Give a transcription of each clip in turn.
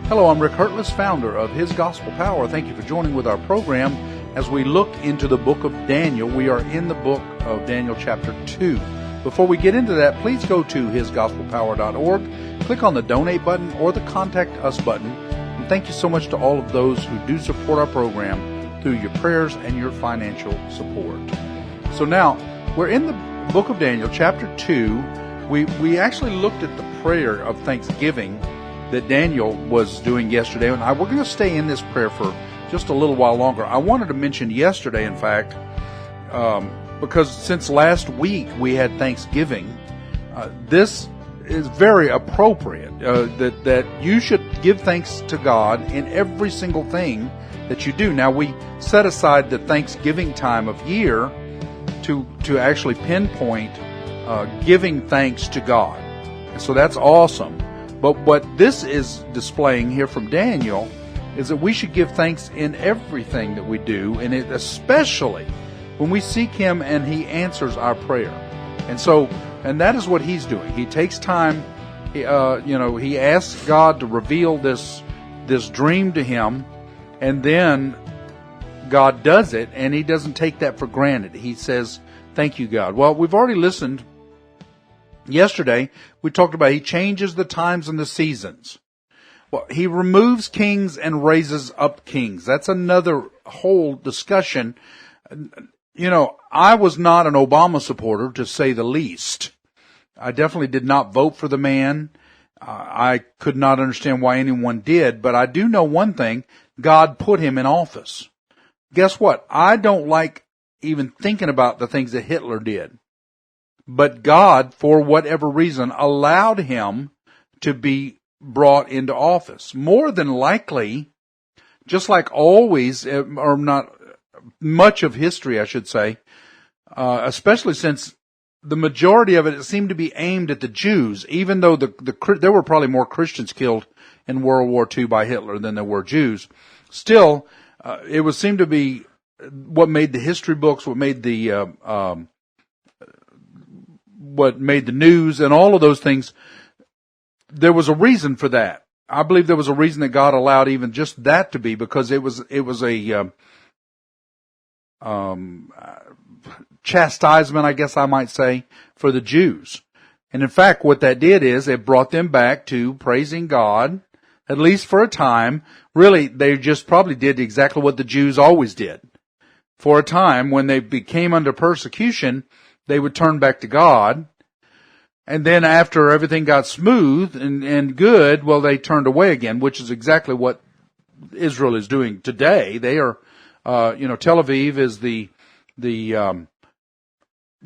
Hello, I'm Rick Hertless, founder of His Gospel Power. Thank you for joining with our program as we look into the book of Daniel. We are in the book of Daniel chapter 2. Before we get into that, please go to hisgospelpower.org, click on the donate button or the contact us button. And thank you so much to all of those who do support our program through your prayers and your financial support. So now, we're in the book of Daniel chapter 2. We actually looked at the prayer of thanksgiving that Daniel was doing yesterday, and we're going to stay in this prayer for just a little while longer. I wanted to mention yesterday, in fact, because since last week we had Thanksgiving, this is very appropriate, that you should give thanks to God in every single thing that you do. Now, we set aside the Thanksgiving time of year to actually pinpoint giving thanks to God. So that's awesome. But what this is displaying here from Daniel is that we should give thanks in everything that we do, and especially when we seek Him and He answers our prayer. And that is what He's doing. He takes time. He asks God to reveal this dream to him, and then God does it, and He doesn't take that for granted. He says, "Thank you, God." Well, we've already listened. Yesterday, we talked about He changes the times and the seasons. Well, He removes kings and raises up kings. That's another whole discussion. You know, I was not an Obama supporter, to say the least. I definitely did not vote for the man. I could not understand why anyone did, but I do know one thing: God put him in office. Guess what? I don't like even thinking about the things that Hitler did. But God, for whatever reason, allowed him to be brought into office. More than likely, just like always, or not much of history, I should say, especially since the majority of it seemed to be aimed at the Jews, even though there were probably more Christians killed in World War II by Hitler than there were Jews. Still, it would seem to be what made the history books, what made the news and all of those things. There was a reason for that. I believe there was a reason that God allowed even just that to be, because it was a chastisement, I guess I might say, for the Jews. And in fact, what that did is it brought them back to praising God, at least for a time. Really, they just probably did exactly what the Jews always did. For a time, when they became under persecution, they would turn back to God. And then after everything got smooth and good, well, they turned away again, which is exactly what Israel is doing today. They are, Tel Aviv is the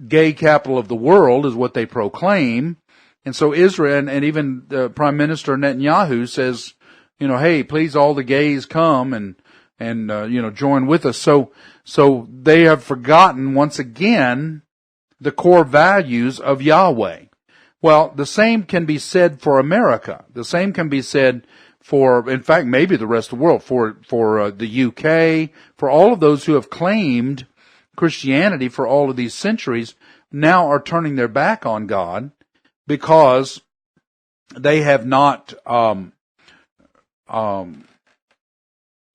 gay capital of the world, is what they proclaim. And so Israel, and even the Prime Minister Netanyahu says, hey, please, all the gays come and join with us. So they have forgotten once again the core values of Yahweh. Well, the same can be said for America. The same can be said for, in fact, maybe the rest of the world, for the UK, for all of those who have claimed Christianity for all of these centuries, now are turning their back on God because they have not, and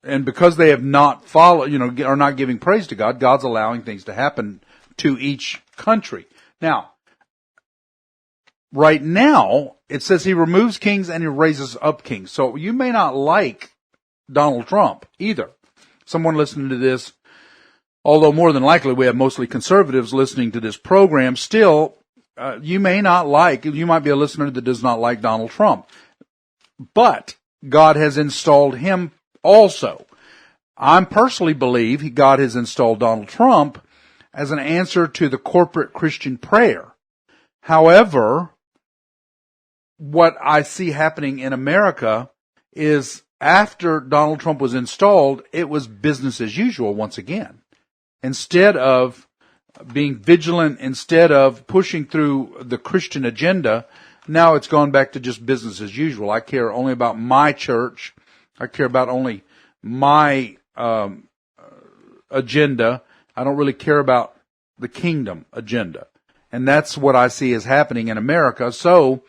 because they have not followed, are not giving praise to God. God's allowing things to happen to each country. Now, right now, it says He removes kings and He raises up kings. So you may not like Donald Trump either. Someone listening to this, although more than likely we have mostly conservatives listening to this program, still, you might be a listener that does not like Donald Trump. But God has installed him also. I personally believe God has installed Donald Trump as an answer to the corporate Christian prayer. However, what I see happening in America is after Donald Trump was installed, it was business as usual once again. Instead of being vigilant, instead of pushing through the Christian agenda, now it's gone back to just business as usual. I care only about my church. I care about only my agenda. I don't really care about the kingdom agenda. And that's what I see is happening in America. So,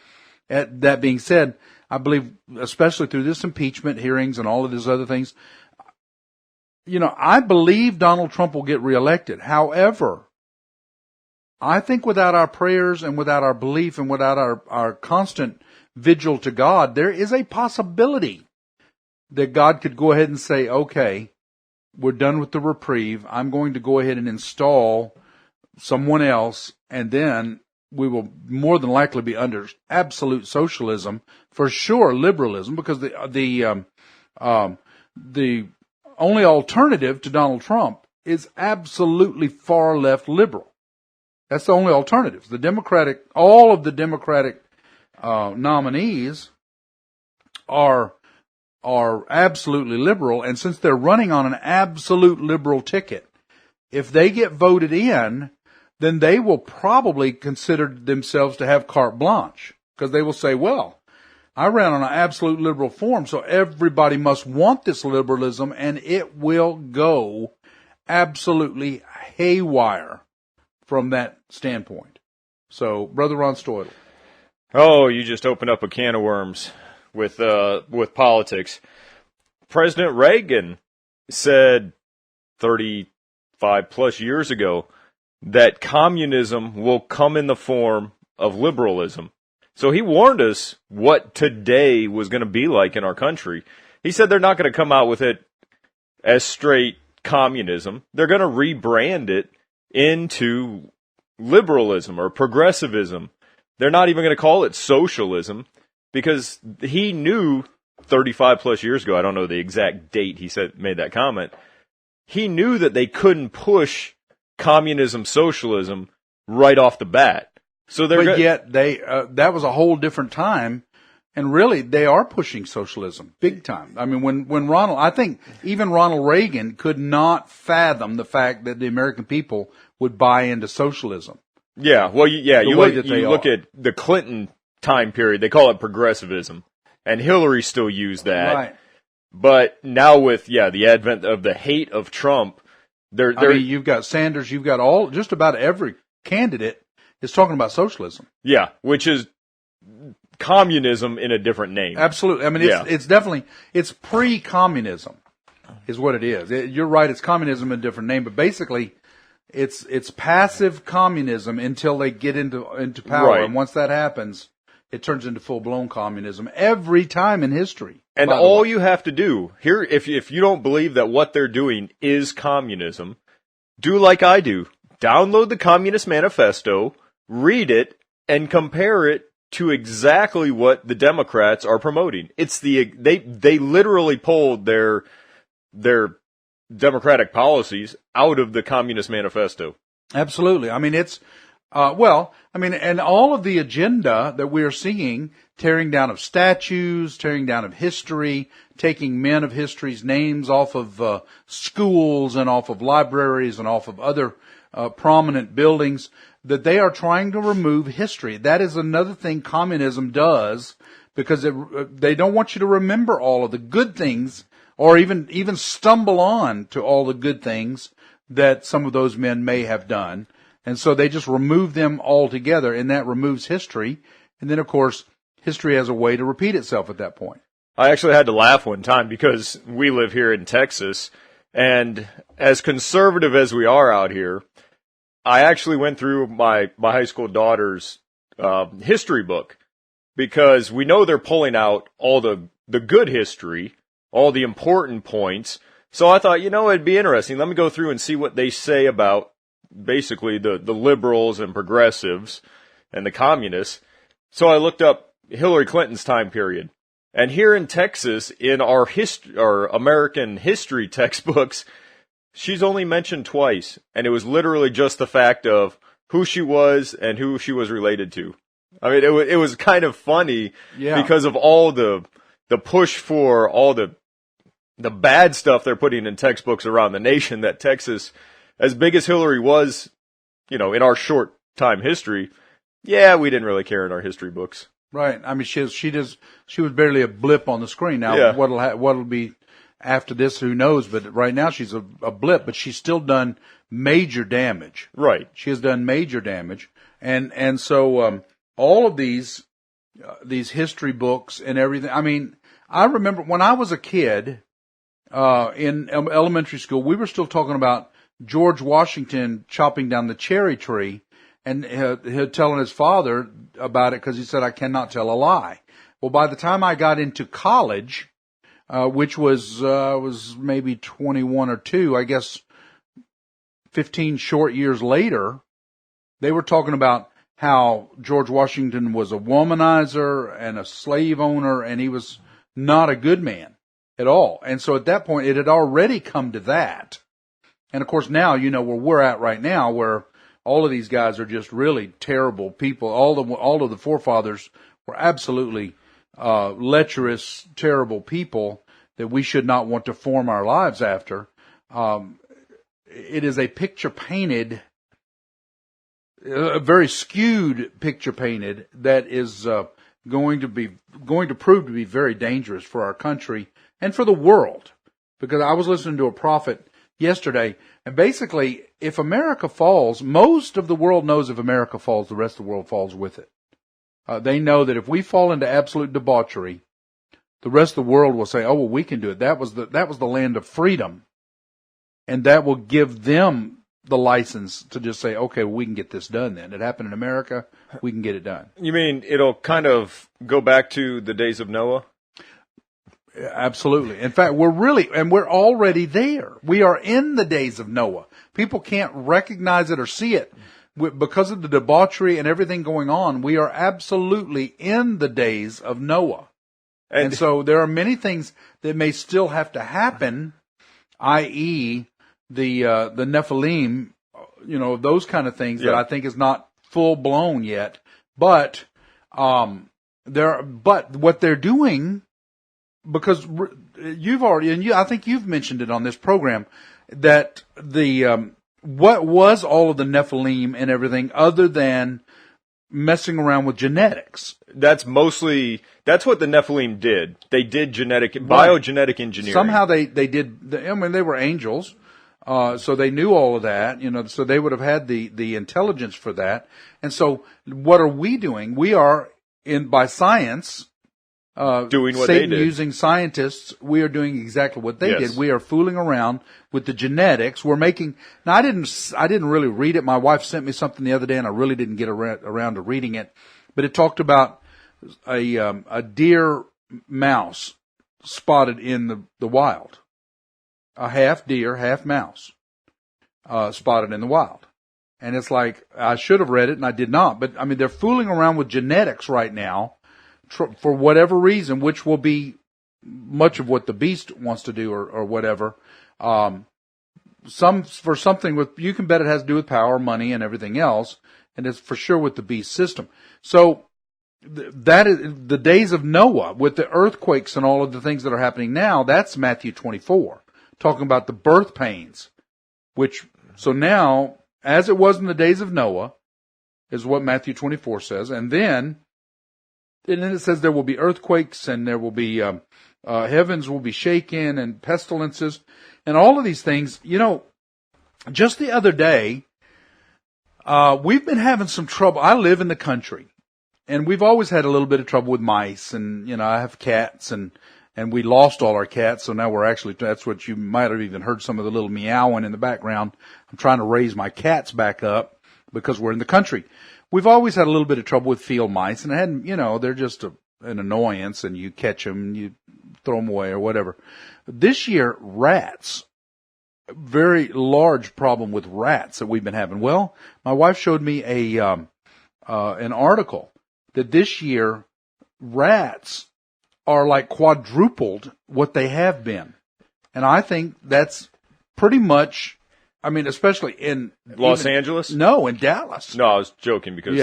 that being said, I believe, especially through this impeachment hearings and all of these other things, I believe Donald Trump will get reelected. However, I think without our prayers and without our belief and without our constant vigil to God, there is a possibility that God could go ahead and say, okay, we're done with the reprieve. I'm going to go ahead and install someone else, and then we will more than likely be under absolute socialism, for sure liberalism, because the only alternative to Donald Trump is absolutely far left liberal. That's the only alternative. All of the Democratic nominees are absolutely liberal, and since they're running on an absolute liberal ticket, if they get voted in, then they will probably consider themselves to have carte blanche, because they will say, well, I ran on an absolute liberal form, so everybody must want this liberalism, and it will go absolutely haywire from that standpoint. So, Brother Ron Stoyle. Oh, you just opened up a can of worms with politics. President Reagan said 35 plus years ago that communism will come in the form of liberalism. So he warned us what today was going to be like in our country. He said they're not going to come out with it as straight communism. They're going to rebrand it into liberalism or progressivism. They're not even going to call it socialism, because he knew 35 plus years ago, I don't know the exact date he made that comment, he knew that they couldn't push communism, socialism right off the bat. So yet that was a whole different time, and really they are pushing socialism big time. I mean, when I think even Ronald Reagan could not fathom the fact that the American people would buy into socialism. Yeah, well, you look at the Clinton time period, they call it progressivism, and Hillary still used that. Right. But now with the advent of the hate of Trump, you've got Sanders, you've got just about every candidate is talking about socialism. Yeah, which is communism in a different name. Absolutely. I mean, it's definitely, it's pre-communism is what it is. You're right, it's communism in a different name, but basically it's passive communism until they get into power. Right. And once that happens, it turns into full-blown communism every time in history. And all you have to do here, if you don't believe that what they're doing is communism, do like I do. Download the Communist Manifesto, read it, and compare it to exactly what the Democrats are promoting. It's they literally pulled their Democratic policies out of the Communist Manifesto. Absolutely. I mean, it's and all of the agenda that we are seeing, tearing down of statues, tearing down of history, taking men of history's names off of schools and off of libraries and off of other prominent buildings, that they are trying to remove history. That is another thing communism does, because they don't want you to remember all of the good things, or even stumble on to all the good things that some of those men may have done. And so they just remove them altogether, and that removes history. And then, of course, history has a way to repeat itself at that point. I actually had to laugh one time because we live here in Texas, and as conservative as we are out here, I actually went through my high school daughter's history book, because we know they're pulling out all the good history, all the important points. So I thought, it'd be interesting. Let me go through and see what they say about basically the liberals and progressives and the communists. So I looked up Hillary Clinton's time period. And here in Texas, in our American history textbooks, she's only mentioned twice. And it was literally just the fact of who she was and who she was related to. I mean, it was kind of funny because of all the push for all the bad stuff they're putting in textbooks around the nation, that Texas, as big as Hillary was, in our short time history, we didn't really care in our history books. Right. I mean, she was barely a blip on the screen. Now, what'll be after this, who knows? But right now, she's a blip. But she's still done major damage. Right. She has done major damage, and so all of these these history books and everything. I mean, I remember when I was a kid in elementary school, we were still talking about George Washington chopping down the cherry tree, and he telling his father about it because he said, "I cannot tell a lie." Well, by the time I got into college, which was maybe 21 or 2, I guess 15 short years later, they were talking about how George Washington was a womanizer and a slave owner, and he was not a good man at all. And so at that point, it had already come to that. And of course now, where we're at right now, where all of these guys are just really terrible people. All of the forefathers were absolutely lecherous, terrible people that we should not want to form our lives after. It is a picture painted, a very skewed picture painted that is going to prove to be very dangerous for our country and for the world. Because I was listening to a prophet yesterday, and basically, if America falls, most of the world knows if America falls, the rest of the world falls with it. They know that if we fall into absolute debauchery, the rest of the world will say, "Oh, well, we can do it." That was the land of freedom, and that will give them the license to just say, "Okay, well, we can get this done." Then it happened in America, we can get it done. You mean it'll kind of go back to the days of Noah? Absolutely. In fact, we're already there. We are in the days of Noah. People can't recognize it or see it because of the debauchery and everything going on. We are absolutely in the days of Noah. And so there are many things that may still have to happen, i.e. the Nephilim, those kind of things that I think is not full blown yet. But what they're doing, because I think you've mentioned it on this program, that what was all of the Nephilim and everything other than messing around with genetics? That's what the Nephilim did. They did biogenetic engineering. Somehow they did. They were angels, so they knew all of that. So they would have had the intelligence for that. And so, what are we doing? We are by science. Doing what Satan they did. Using scientists, we are doing exactly what they Yes. did. We are fooling around with the genetics. We're making. Now, I didn't really read it. My wife sent me something the other day, and I really didn't get around to reading it. But it talked about a deer mouse spotted in the wild, a half deer, half mouse, spotted in the wild. And it's like, I should have read it, and I did not. But they're fooling around with genetics right now, for whatever reason, which will be much of what the beast wants to do or whatever. For something you can bet it has to do with power, money, and everything else. And it's for sure with the beast system. So that is the days of Noah with the earthquakes and all of the things that are happening now. That's Matthew 24, talking about the birth pains, so now, as it was in the days of Noah, is what Matthew 24 says. And then it says there will be earthquakes, and there will be heavens will be shaken, and pestilences, and all of these things. Just the other day, we've been having some trouble. I live in the country, and we've always had a little bit of trouble with mice. And I have cats, and we lost all our cats, so now that's what you might have even heard some of the little meowing in the background. I'm trying to raise my cats back up because we're in the country. We've always had a little bit of trouble with field mice, and they're just an annoyance, and you catch them, you throw them away or whatever. This year, rats, very large problem with rats that we've been having. Well, my wife showed me an article that this year rats are like quadrupled what they have been. And I think that's pretty much, especially in Los Angeles? No, in Dallas. No, I was joking because...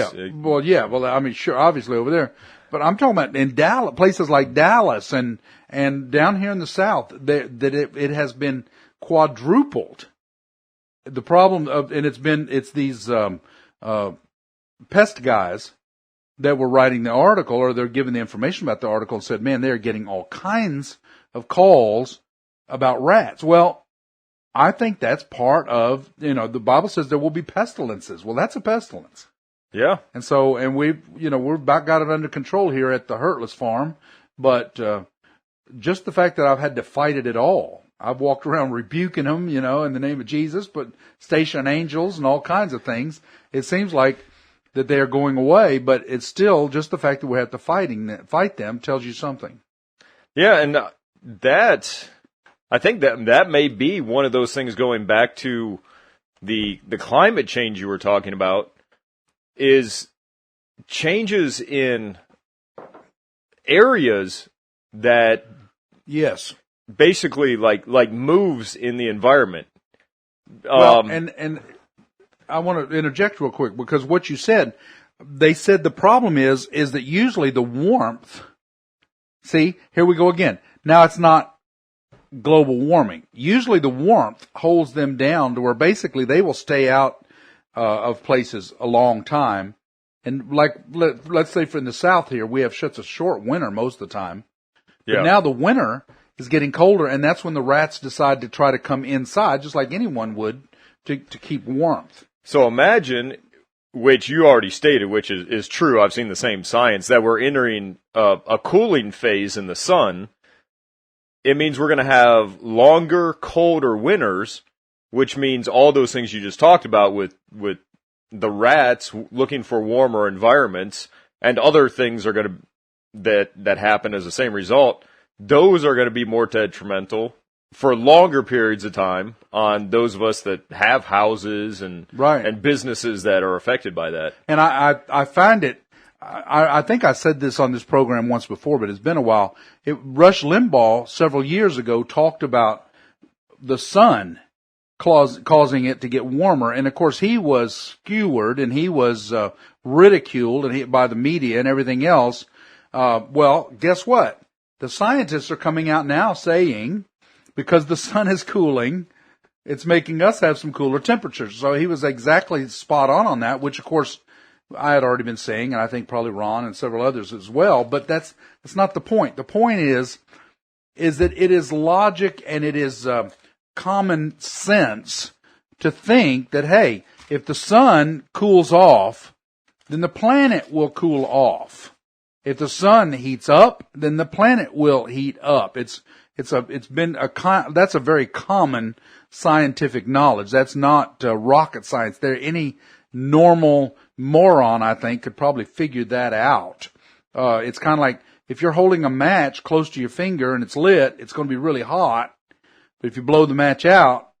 Sure, obviously over there. But I'm talking about in Dallas, places like Dallas and down here in the South, it has been quadrupled. The problem it's these pest guys that were writing the article, or they're giving the information about the article, and said, man, they're getting all kinds of calls about rats. Well, I think that's part of, the Bible says there will be pestilences. Well, that's a pestilence. Yeah. And so, and we're about got it under control here at the Hertless farm, but just the fact that I've had to fight it at all. I've walked around rebuking them, in the name of Jesus, but station angels and all kinds of things. It seems like that they are going away, but it's still just the fact that we have to fight them tells you something. Yeah, and I think that may be one of those things going back to the climate change you were talking about, is changes in areas that yes, basically like moves in the environment. Well, and I want to interject real quick, because what you said, they said the problem is that usually the warmth. See, here we go again. Now it's not global warming. Usually the warmth holds them down to where basically they will stay out of places a long time. And like, let's say from the south here, we have such a short winter most of the time. Yeah. But now the winter is getting colder, and that's when the rats decide to try to come inside, just like anyone would, to keep warmth. So imagine, which you already stated, which is true, I've seen the same science, that we're entering a cooling phase in the sun. It means we're going to have longer, colder winters, which means all those things you just talked about with the rats looking for warmer environments, and other things are going to that happen as the same result. Those are going to be more detrimental for longer periods of time on those of us that have houses and businesses that are affected by that. And I find it, I think I said this on this program once before, but it's been a while. Rush Limbaugh several years ago talked about the sun causing it to get warmer. And of course he was skewered and he was ridiculed by the media and everything else. Well, guess what? The scientists are coming out now saying, because the sun is cooling, it's making us have some cooler temperatures. So he was exactly spot on that, which of course I had already been saying, and I think probably Ron and several others as well. But that's not the point. The point is that it is logic and it is common sense to think that, hey, if the sun cools off, then the planet will cool off. If the sun heats up, then the planet will heat up. That's a very common scientific knowledge. That's not rocket science. Any normal moron, I think, could probably figure that out. It's kind of like if you're holding a match close to your finger and it's lit, it's going to be really hot. But if you blow the match out,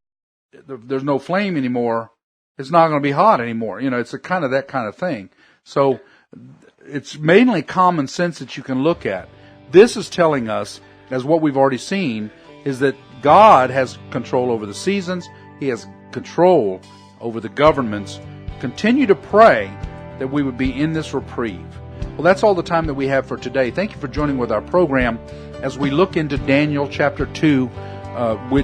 there's no flame anymore. It's not going to be hot anymore. It's that kind of thing. So it's mainly common sense that you can look at. This is telling us, as what we've already seen, is that God has control over the seasons. He has control over the governments. Continue to pray that we would be in this reprieve. Well, that's all the time that we have for today. Thank you for joining with our program as we look into Daniel chapter 2.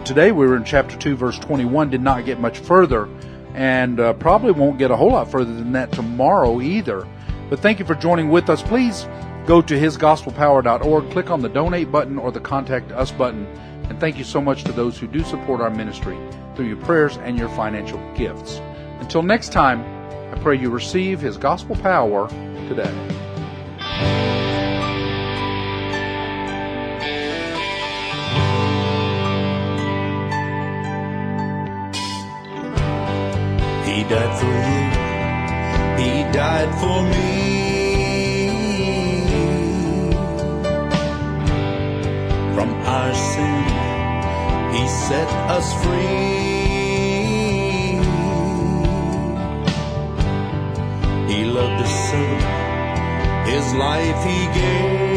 Today we were in chapter 2, verse 21, did not get much further, and probably won't get a whole lot further than that tomorrow either. But thank you for joining with us. Please go to hisgospelpower.org, click on the donate button or the contact us button, and thank you so much to those who do support our ministry through your prayers and your financial gifts. Until next time, I pray you receive His gospel power today. He died for you. He died for me. From our sin, He set us free. He loved us so, His life He gave.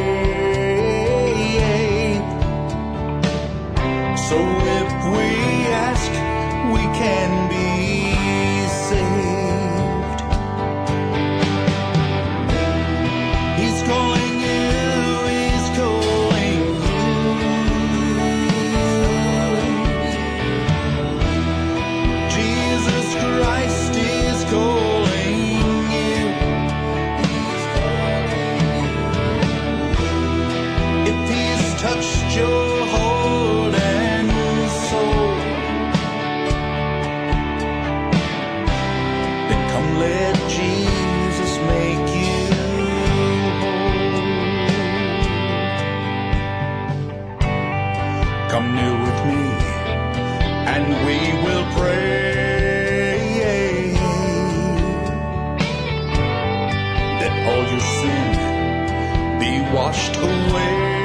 So if we ask, we can be saved. He's calling you, He's calling you. Jesus Christ is calling you. If He's touched your heart and soul, Come near with me, and we will pray that all your sin be washed away.